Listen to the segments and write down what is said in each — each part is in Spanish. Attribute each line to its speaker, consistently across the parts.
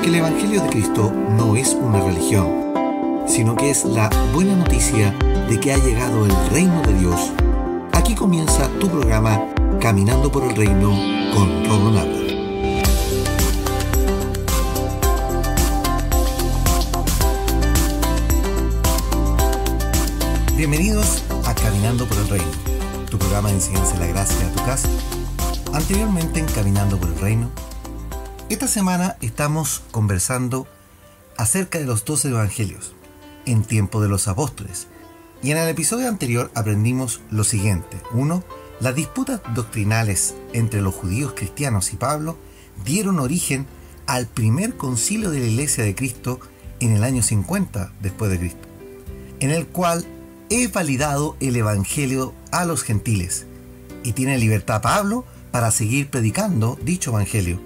Speaker 1: Porque el Evangelio de Cristo no es una religión, sino que es la buena noticia de que ha llegado el reino de Dios. Aquí comienza tu programa Caminando por el Reino con Rodo Nava. Bienvenidos a Caminando por el Reino, tu programa de enseñanza de la gracia a tu casa. Anteriormente en Caminando por el Reino, esta semana estamos conversando acerca de los 12 evangelios en tiempo de los apóstoles. Y en el episodio anterior aprendimos lo siguiente. 1. Las disputas doctrinales entre los judíos cristianos y Pablo dieron origen al primer concilio de la Iglesia de Cristo en el año 50 después de Cristo, en el cual es validado el evangelio a los gentiles y tiene libertad Pablo para seguir predicando dicho evangelio.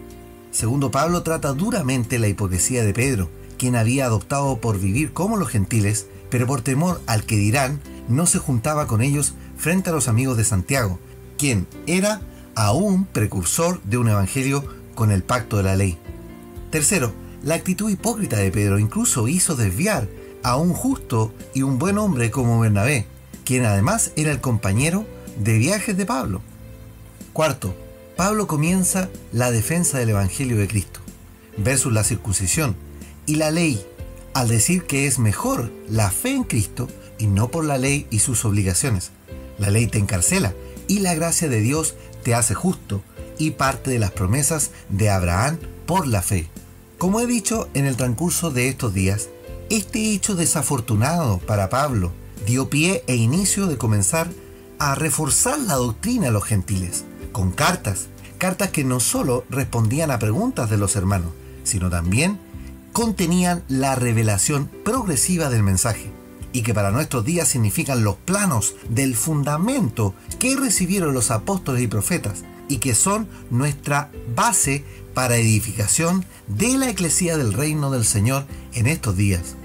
Speaker 1: Segundo, Pablo trata duramente la hipocresía de Pedro, quien había adoptado por vivir como los gentiles, pero por temor al que dirán, no se juntaba con ellos frente a los amigos de Santiago, quien era aún precursor de un evangelio con el pacto de la ley. Tercero, la actitud hipócrita de Pedro incluso hizo desviar a un justo y un buen hombre como Bernabé, quien además era el compañero de viajes de Pablo. Cuarto, Pablo comienza la defensa del Evangelio de Cristo versus la circuncisión y la ley, al decir que es mejor la fe en Cristo y no por la ley y sus obligaciones. La ley te encarcela y la gracia de Dios te hace justo y parte de las promesas de Abraham por la fe. Como he dicho en el transcurso de estos días, este hecho desafortunado para Pablo dio pie e inicio de comenzar a reforzar la doctrina a los gentiles, con cartas que no solo respondían a preguntas de los hermanos, sino también contenían la revelación progresiva del mensaje, y que para nuestros días significan los planos del fundamento que recibieron los apóstoles y profetas, y que son nuestra base para edificación de la eclesía del reino del Señor en estos días.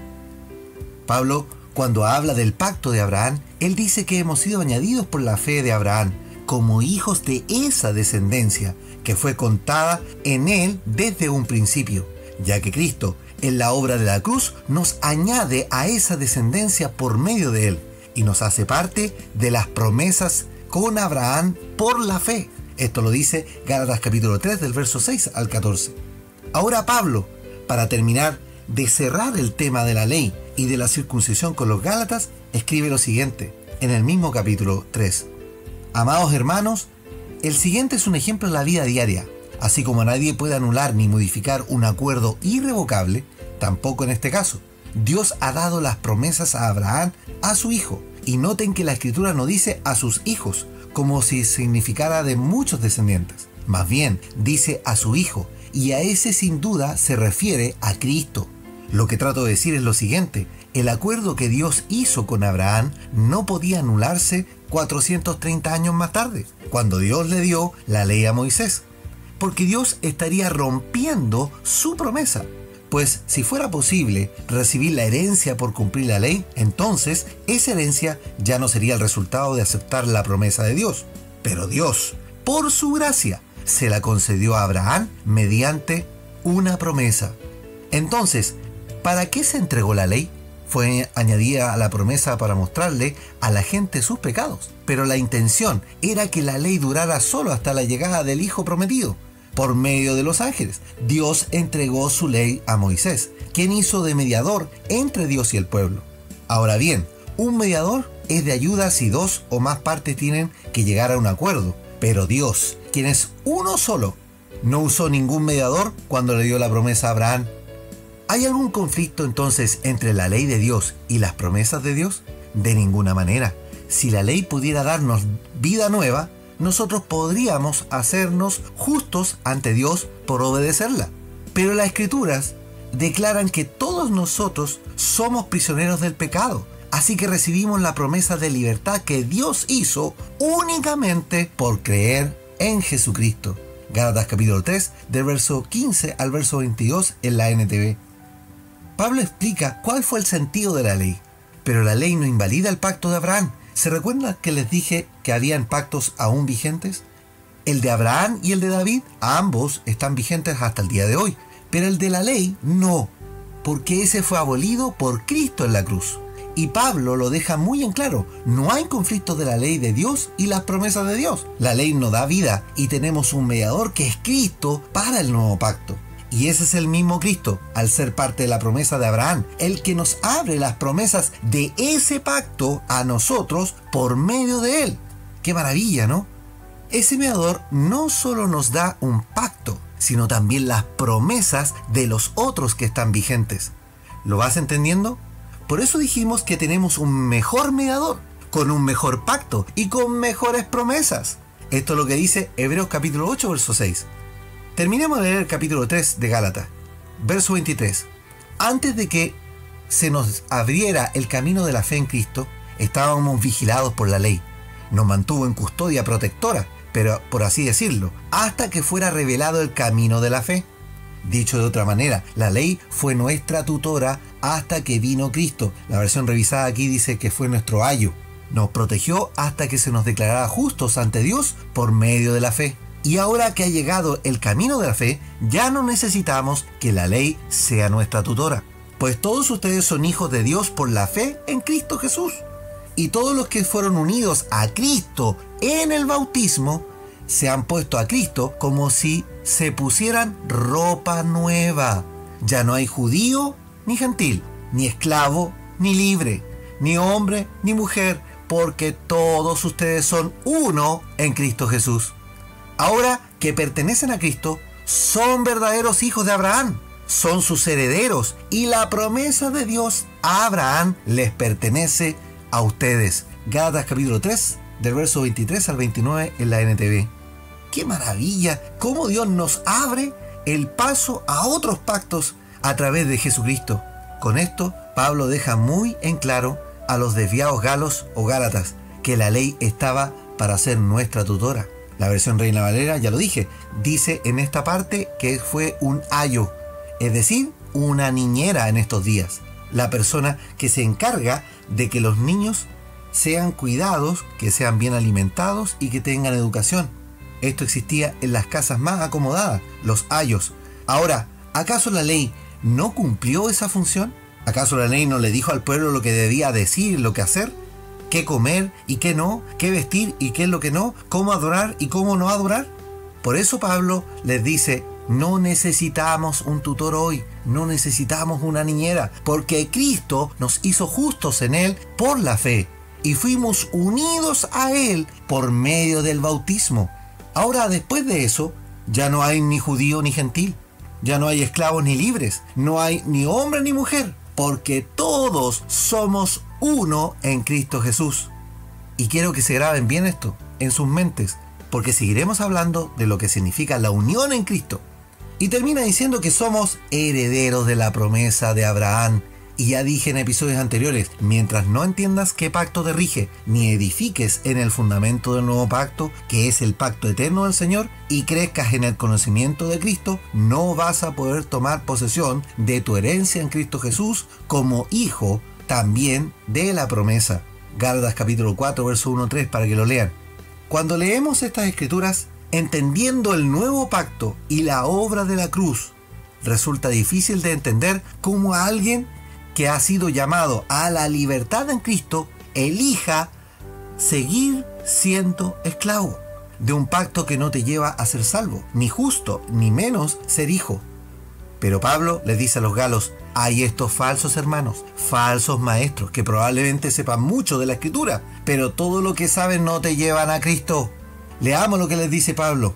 Speaker 1: Pablo, cuando habla del pacto de Abraham, él dice que hemos sido añadidos por la fe de Abraham, como hijos de esa descendencia que fue contada en él desde un principio, ya que Cristo, en la obra de la cruz, nos añade a esa descendencia por medio de él y nos hace parte de las promesas con Abraham por la fe. Esto lo dice Gálatas capítulo 3 del verso 6 al 14. Ahora Pablo, para terminar de cerrar el tema de la ley y de la circuncisión con los Gálatas, escribe lo siguiente en el mismo capítulo 3. Amados hermanos, el siguiente es un ejemplo de la vida diaria. Así como nadie puede anular ni modificar un acuerdo irrevocable, tampoco en este caso. Dios ha dado las promesas a Abraham, a su hijo. Y noten que la escritura no dice a sus hijos, como si significara de muchos descendientes. Más bien, dice a su hijo, y a ese sin duda se refiere a Cristo. Lo que trato de decir es lo siguiente: el acuerdo que Dios hizo con Abraham no podía anularse 430 años más tarde, cuando Dios le dio la ley a Moisés, porque Dios estaría rompiendo su promesa. Pues si fuera posible recibir la herencia por cumplir la ley, entonces esa herencia ya no sería el resultado de aceptar la promesa de Dios. Pero Dios, por su gracia, se la concedió a Abraham mediante una promesa. Entonces, ¿para qué se entregó la ley? Fue añadida a la promesa para mostrarle a la gente sus pecados, pero la intención era que la ley durara solo hasta la llegada del Hijo prometido. Por medio de los ángeles, Dios entregó su ley a Moisés, quien hizo de mediador entre Dios y el pueblo. Ahora bien, un mediador es de ayuda si dos o más partes tienen que llegar a un acuerdo, pero Dios, quien es uno solo, no usó ningún mediador cuando le dio la promesa a Abraham. ¿Hay algún conflicto entonces entre la ley de Dios y las promesas de Dios? De ninguna manera. Si la ley pudiera darnos vida nueva, nosotros podríamos hacernos justos ante Dios por obedecerla. Pero las Escrituras declaran que todos nosotros somos prisioneros del pecado, así que recibimos la promesa de libertad que Dios hizo únicamente por creer en Jesucristo. Gálatas capítulo 3, del verso 15 al verso 22 en la NTV. Pablo explica cuál fue el sentido de la ley, pero la ley no invalida el pacto de Abraham. ¿Se recuerdan que les dije que habían pactos aún vigentes? El de Abraham y el de David, ambos están vigentes hasta el día de hoy, Pero el de la ley no, porque ese fue abolido por Cristo en la cruz. Y Pablo lo deja muy en claro, no hay conflicto de la ley de Dios y las promesas de Dios. La ley no da vida y tenemos un mediador que es Cristo para el nuevo pacto. Y ese es el mismo Cristo, al ser parte de la promesa de Abraham, el que nos abre las promesas de ese pacto a nosotros por medio de él. ¡Qué maravilla!, ¿no? Ese mediador no solo nos da un pacto, sino también las promesas de los otros que están vigentes. ¿Lo vas entendiendo? Por eso dijimos que tenemos un mejor mediador, con un mejor pacto y con mejores promesas. Esto es lo que dice Hebreos capítulo 8, verso 6. Terminemos de leer el capítulo 3 de Gálatas, verso 23. Antes de que se nos abriera el camino de la fe en Cristo, estábamos vigilados por la ley. Nos mantuvo en custodia protectora, pero por así decirlo, hasta que fuera revelado el camino de la fe. Dicho de otra manera, la ley fue nuestra tutora hasta que vino Cristo. La versión revisada aquí dice que fue nuestro ayo. Nos protegió hasta que se nos declarara justos ante Dios por medio de la fe. Y ahora que ha llegado el camino de la fe, ya no necesitamos que la ley sea nuestra tutora. Pues todos ustedes son hijos de Dios por la fe en Cristo Jesús. Y todos los que fueron unidos a Cristo en el bautismo, se han puesto a Cristo como si se pusieran ropa nueva. Ya no hay judío ni gentil, ni esclavo ni libre, ni hombre ni mujer, porque todos ustedes son uno en Cristo Jesús. Ahora que pertenecen a Cristo, son verdaderos hijos de Abraham, son sus herederos, y la promesa de Dios a Abraham les pertenece a ustedes. Gálatas capítulo 3, del verso 23 al 29 en la NTV. ¡Qué maravilla! Cómo Dios nos abre el paso a otros pactos a través de Jesucristo. Con esto, Pablo deja muy en claro a los desviados galos o gálatas que la ley estaba para ser nuestra tutora. La versión Reina Valera, ya lo dije, dice en esta parte que fue un ayo, es decir, una niñera en estos días. La persona que se encarga de que los niños sean cuidados, que sean bien alimentados y que tengan educación. Esto existía en las casas más acomodadas, los ayos. Ahora, ¿acaso la ley no cumplió esa función? ¿Acaso la ley no le dijo al pueblo lo que debía decir, lo que hacer? ¿Qué comer y qué no? ¿Qué vestir y qué es lo que no? ¿Cómo adorar y cómo no adorar? Por eso Pablo les dice, no necesitamos un tutor hoy, no necesitamos una niñera, porque Cristo nos hizo justos en Él por la fe y fuimos unidos a Él por medio del bautismo. Ahora, después de eso, ya no hay ni judío ni gentil, ya no hay esclavos ni libres, no hay ni hombre ni mujer, porque todos somos uno en Cristo Jesús. Y quiero que se graben bien esto en sus mentes, porque seguiremos hablando de lo que significa la unión en Cristo. Y termina diciendo que somos herederos de la promesa de Abraham. Y ya dije en episodios anteriores, mientras no entiendas qué pacto te rige, ni edifiques en el fundamento del nuevo pacto, que es el pacto eterno del Señor, y crezcas en el conocimiento de Cristo, no vas a poder tomar posesión de tu herencia en Cristo Jesús como hijo también de la promesa. Gálatas capítulo 4, verso 1-3, para que lo lean. Cuando leemos estas escrituras, entendiendo el nuevo pacto y la obra de la cruz, resulta difícil de entender cómo a alguien que ha sido llamado a la libertad en Cristo elija seguir siendo esclavo de un pacto que no te lleva a ser salvo, ni justo, ni menos ser hijo. Pero Pablo les dice a los galos, hay estos falsos hermanos, falsos maestros, que probablemente sepan mucho de la Escritura, pero todo lo que saben no te llevan a Cristo. Leamos lo que les dice Pablo.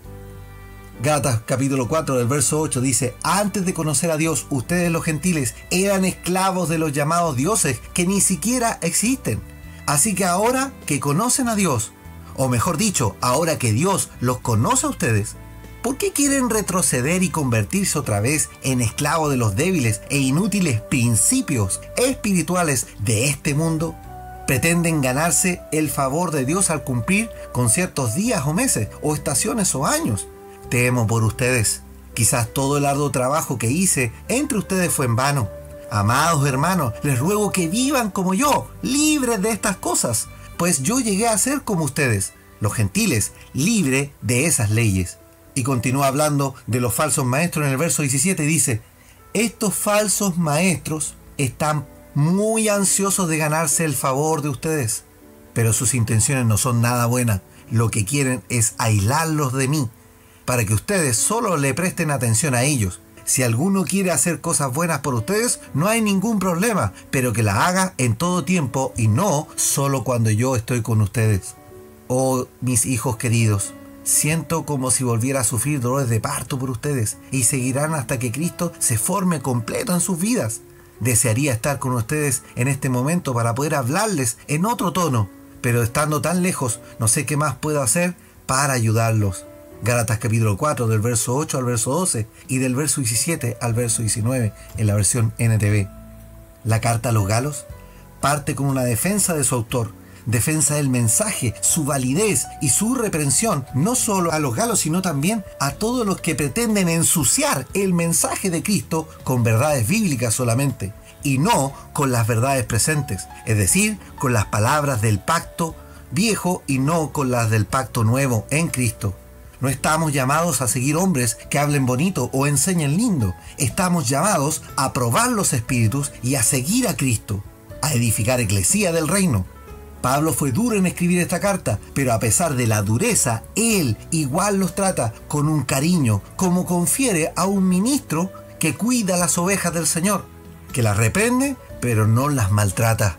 Speaker 1: Gálatas capítulo 4 del verso 8 dice, antes de conocer a Dios, ustedes los gentiles eran esclavos de los llamados dioses que ni siquiera existen. Así que ahora que conocen a Dios, o mejor dicho, ahora que Dios los conoce a ustedes, ¿por qué quieren retroceder y convertirse otra vez en esclavos de los débiles e inútiles principios espirituales de este mundo? ¿Pretenden ganarse el favor de Dios al cumplir con ciertos días o meses, o estaciones o años? Temo por ustedes. Quizás todo el arduo trabajo que hice entre ustedes fue en vano. Amados hermanos, les ruego que vivan como yo, libres de estas cosas, pues yo llegué a ser como ustedes, los gentiles, libre de esas leyes. Y continúa hablando de los falsos maestros en el verso 17 y dice, Estos falsos maestros están muy ansiosos de ganarse el favor de ustedes, pero sus intenciones no son nada buenas. Lo que quieren es aislarlos de mí, para que ustedes solo le presten atención a ellos. Si alguno quiere hacer cosas buenas por ustedes, no hay ningún problema, pero que las haga en todo tiempo y no solo cuando yo estoy con ustedes. Oh, mis hijos queridos, siento como si volviera a sufrir dolores de parto por ustedes y seguirán hasta que Cristo se forme completo en sus vidas. Desearía estar con ustedes en este momento para poder hablarles en otro tono, pero estando tan lejos, no sé qué más puedo hacer para ayudarlos. Gálatas capítulo 4, del verso 8 al verso 12 y del verso 17 al verso 19 en la versión NTV. La carta a los Galos parte con una defensa de su autor, defensa del mensaje, su validez y su reprensión, no solo a los galos, sino también a todos los que pretenden ensuciar el mensaje de Cristo con verdades bíblicas solamente, y no con las verdades presentes, es decir, con las palabras del pacto viejo y no con las del pacto nuevo en Cristo. No estamos llamados a seguir hombres que hablen bonito o enseñen lindo. Estamos llamados a probar los espíritus y a seguir a Cristo, a edificar eclesía del reino. Pablo fue duro en escribir esta carta, pero a pesar de la dureza, él igual los trata con un cariño, como confiere a un ministro que cuida las ovejas del Señor, que las reprende, pero no las maltrata.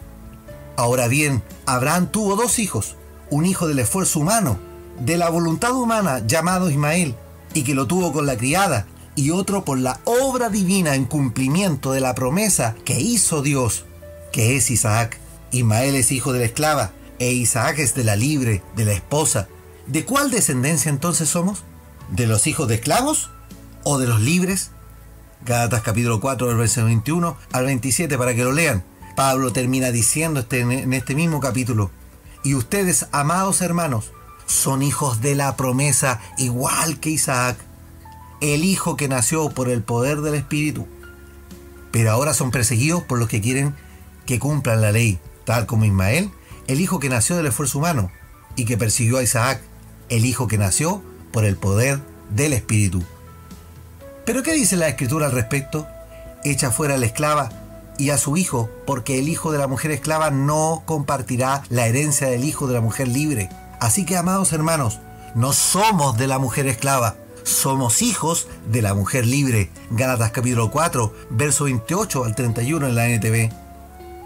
Speaker 1: Ahora bien, Abraham tuvo 2 hijos, un hijo del esfuerzo humano, de la voluntad humana, llamado Ismael, y que lo tuvo con la criada, y otro por la obra divina en cumplimiento de la promesa que hizo Dios, que es Isaac. Ismael es hijo de la esclava, e Isaac es de la libre, de la esposa. ¿De cuál descendencia entonces somos? ¿De los hijos de esclavos o de los libres? Gálatas capítulo 4, del verso 21 al 27, para que lo lean. Pablo termina diciendo en este mismo capítulo: y ustedes, amados hermanos, son hijos de la promesa, igual que Isaac, el hijo que nació por el poder del Espíritu. Pero ahora son perseguidos por los que quieren que cumplan la ley, tal como Ismael, el hijo que nació del esfuerzo humano, y que persiguió a Isaac, el hijo que nació por el poder del Espíritu. ¿Pero qué dice la Escritura al respecto? Echa fuera a la esclava y a su hijo, porque el hijo de la mujer esclava no compartirá la herencia del hijo de la mujer libre. Así que, amados hermanos, no somos de la mujer esclava, somos hijos de la mujer libre. Gálatas capítulo 4, verso 28 al 31 en la NTV.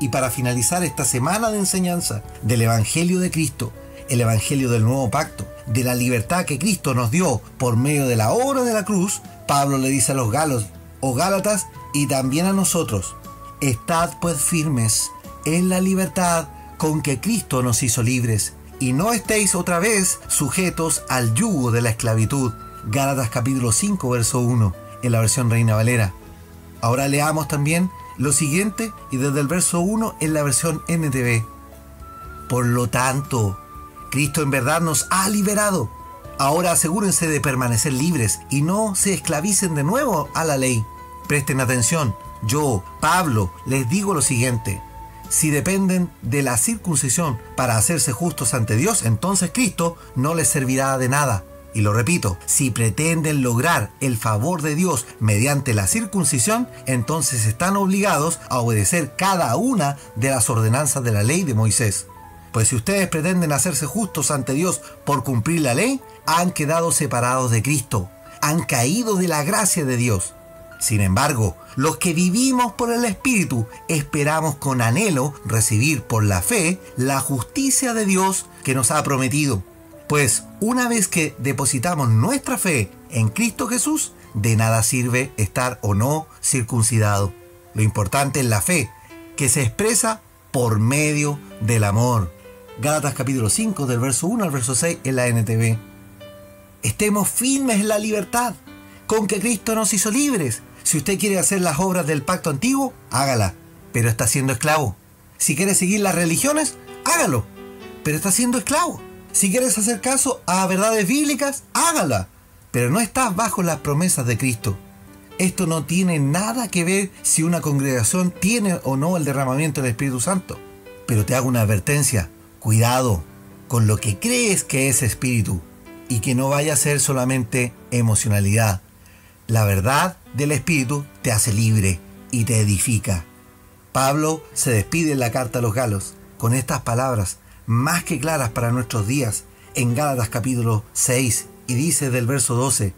Speaker 1: Y para finalizar esta semana de enseñanza del Evangelio de Cristo, el Evangelio del Nuevo Pacto, de la libertad que Cristo nos dio por medio de la obra de la cruz, Pablo le dice a los galos o gálatas y también a nosotros: estad pues firmes en la libertad con que Cristo nos hizo libres, y no estéis otra vez sujetos al yugo de la esclavitud. Gálatas capítulo 5, verso 1, en la versión Reina Valera. Ahora leamos también lo siguiente y desde el verso 1 en la versión NTV. Por lo tanto, Cristo en verdad nos ha liberado. Ahora asegúrense de permanecer libres y no se esclavicen de nuevo a la ley. Presten atención, yo, Pablo, les digo lo siguiente: si dependen de la circuncisión para hacerse justos ante Dios, entonces Cristo no les servirá de nada. Y lo repito, si pretenden lograr el favor de Dios mediante la circuncisión, entonces están obligados a obedecer cada una de las ordenanzas de la ley de Moisés. Pues si ustedes pretenden hacerse justos ante Dios por cumplir la ley, han quedado separados de Cristo, han caído de la gracia de Dios. Sin embargo, los que vivimos por el Espíritu esperamos con anhelo recibir por la fe la justicia de Dios que nos ha prometido. Pues una vez que depositamos nuestra fe en Cristo Jesús, de nada sirve estar o no circuncidado. Lo importante es la fe, que se expresa por medio del amor. Gálatas capítulo 5, del verso 1 al verso 6 en la NTV. Estemos firmes en la libertad con que Cristo nos hizo libres. Si usted quiere hacer las obras del pacto antiguo, hágala, pero está siendo esclavo. Si quiere seguir las religiones, hágalo, pero está siendo esclavo. Si quieres hacer caso a verdades bíblicas, hágala, pero no estás bajo las promesas de Cristo. Esto no tiene nada que ver si una congregación tiene o no el derramamiento del Espíritu Santo. Pero te hago una advertencia: cuidado con lo que crees que es espíritu y que no vaya a ser solamente emocionalidad. La verdad del Espíritu te hace libre y te edifica. Pablo se despide en la carta a los Galos con estas palabras más que claras para nuestros días en Gálatas capítulo 6 y dice del verso 12: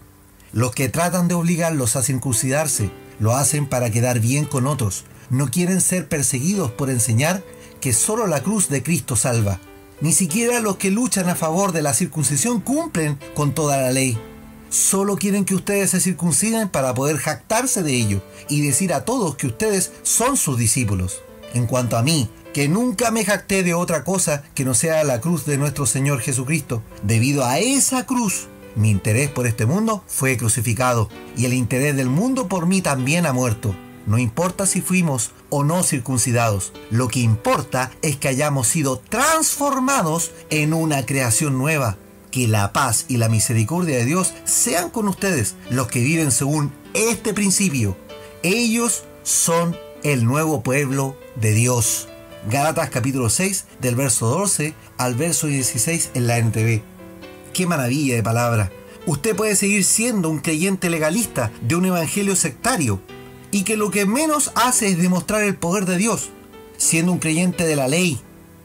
Speaker 1: los que tratan de obligarlos a circuncidarse lo hacen para quedar bien con otros. No quieren ser perseguidos por enseñar que solo la cruz de Cristo salva. Ni siquiera los que luchan a favor de la circuncisión cumplen con toda la ley. Solo quieren que ustedes se circunciden para poder jactarse de ello y decir a todos que ustedes son sus discípulos. En cuanto a mí, que nunca me jacté de otra cosa que no sea la cruz de nuestro Señor Jesucristo. Debido a esa cruz, mi interés por este mundo fue crucificado y el interés del mundo por mí también ha muerto. No importa si fuimos o no circuncidados, lo que importa es que hayamos sido transformados en una creación nueva. Que la paz y la misericordia de Dios sean con ustedes, los que viven según este principio. Ellos son el nuevo pueblo de Dios. Gálatas capítulo 6, del verso 12 al verso 16 en la NTV. ¡Qué maravilla de palabra! Usted puede seguir siendo un creyente legalista de un evangelio sectario y que lo que menos hace es demostrar el poder de Dios, siendo un creyente de la ley.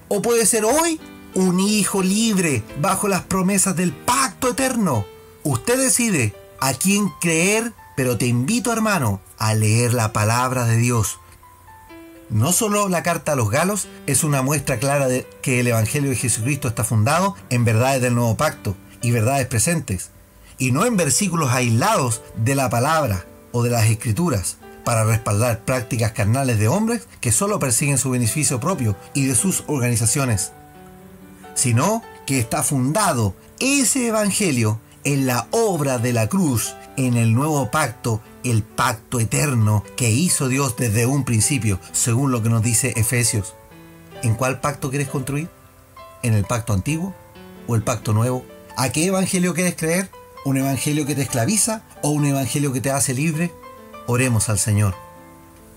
Speaker 1: O puede ser hoy un hijo libre bajo las promesas del pacto eterno. Usted decide a quién creer, pero te invito, hermano, a leer la palabra de Dios. No solo la carta a los Galos es una muestra clara de que el Evangelio de Jesucristo está fundado en verdades del nuevo pacto y verdades presentes, y no en versículos aislados de la palabra o de las escrituras para respaldar prácticas carnales de hombres que solo persiguen su beneficio propio y de sus organizaciones, sino que está fundado ese evangelio en la obra de la cruz, en el nuevo pacto, el pacto eterno que hizo Dios desde un principio, según lo que nos dice Efesios. ¿En cuál pacto quieres construir? ¿En el pacto antiguo o el pacto nuevo? ¿A qué evangelio quieres creer? ¿Un evangelio que te esclaviza o un evangelio que te hace libre? Oremos al Señor.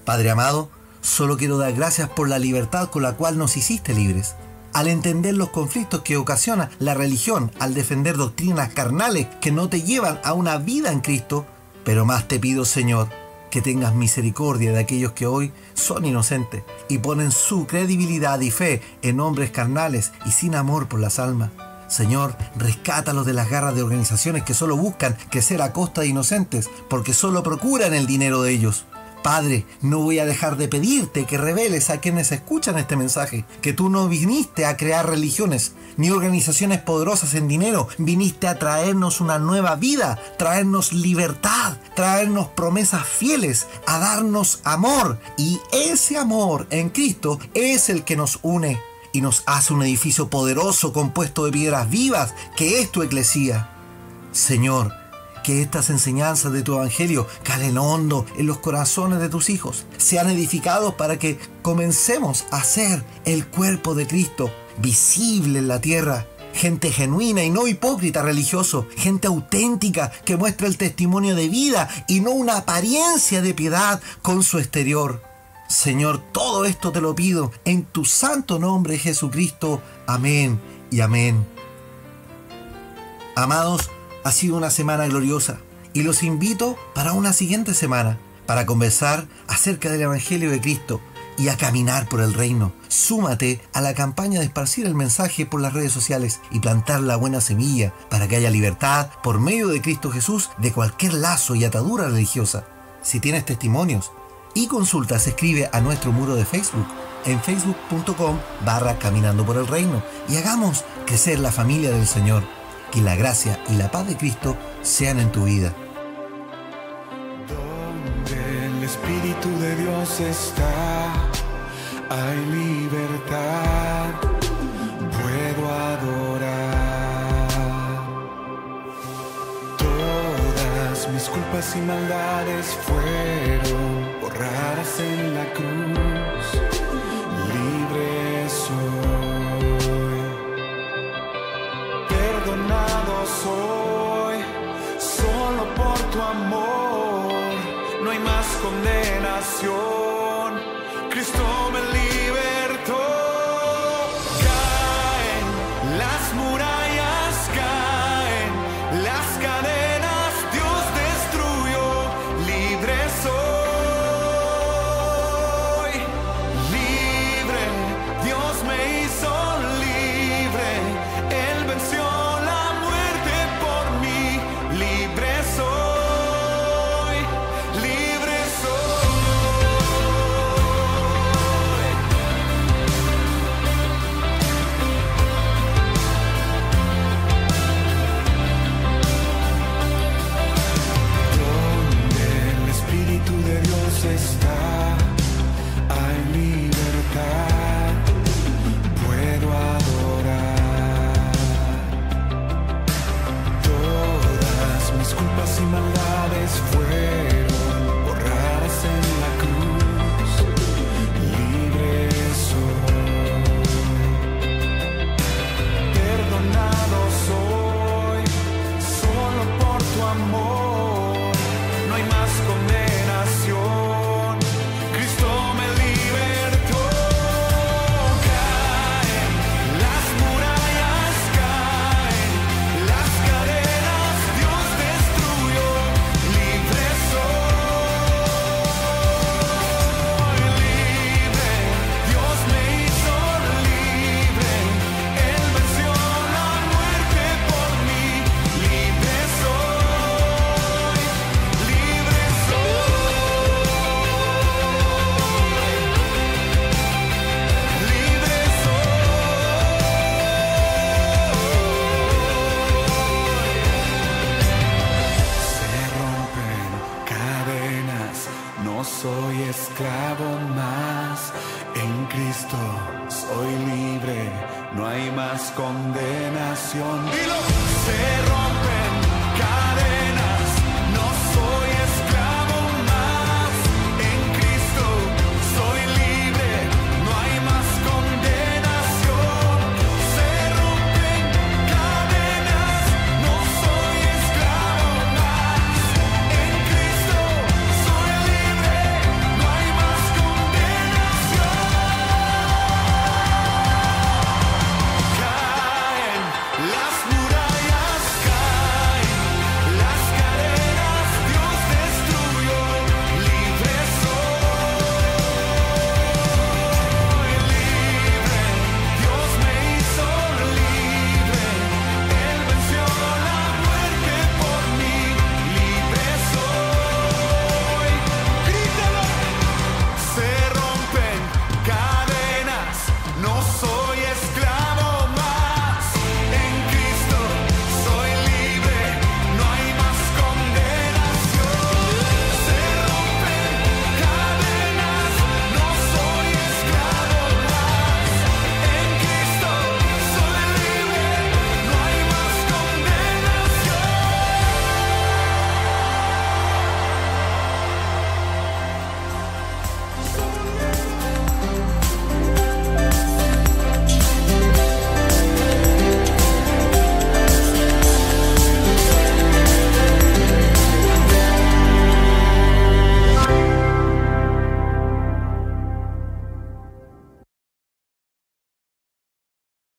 Speaker 1: Padre amado, solo quiero dar gracias por la libertad con la cual nos hiciste libres. Al entender los conflictos que ocasiona la religión, al defender doctrinas carnales que no te llevan a una vida en Cristo, pero más te pido, Señor, que tengas misericordia de aquellos que hoy son inocentes y ponen su credibilidad y fe en hombres carnales y sin amor por las almas. Señor, rescátalos de las garras de organizaciones que solo buscan crecer a costa de inocentes, porque solo procuran el dinero de ellos. Padre, no voy a dejar de pedirte que reveles a quienes escuchan este mensaje que tú no viniste a crear religiones ni organizaciones poderosas en dinero, viniste a traernos una nueva vida, traernos libertad, traernos promesas fieles, a darnos amor, y ese amor en Cristo es el que nos une y nos hace un edificio poderoso compuesto de piedras vivas que es tu eclesía. Señor, que estas enseñanzas de tu evangelio calen hondo en los corazones de tus hijos, sean edificados para que comencemos a ser el cuerpo de Cristo, visible en la tierra, gente genuina y no hipócrita religioso, gente auténtica que muestra el testimonio de vida y no una apariencia de piedad con su exterior. Señor, todo esto te lo pido en tu santo nombre, Jesucristo. Amén y amén. Amados, ha sido una semana gloriosa y los invito para una siguiente semana para conversar acerca del Evangelio de Cristo y a caminar por el reino. Súmate a la campaña de esparcir el mensaje por las redes sociales y plantar la buena semilla para que haya libertad por medio de Cristo Jesús de cualquier lazo y atadura religiosa. Si tienes testimonios y consultas, escribe a nuestro muro de Facebook en facebook.com/caminando por el reino y hagamos crecer la familia del Señor. Que la gracia y la paz de Cristo sean en tu vida.
Speaker 2: Donde el Espíritu de Dios está, hay libertad, puedo adorar. Todas mis culpas y maldades fueron borradas en la cruz, libre soy. Perdonado soy, solo por tu amor, no hay más condenación, Cristo me libertó. Caen las murallas, caen las cadenas, Dios destruyó Cristo soy libre, no hay más condenación. Dilo, se rompe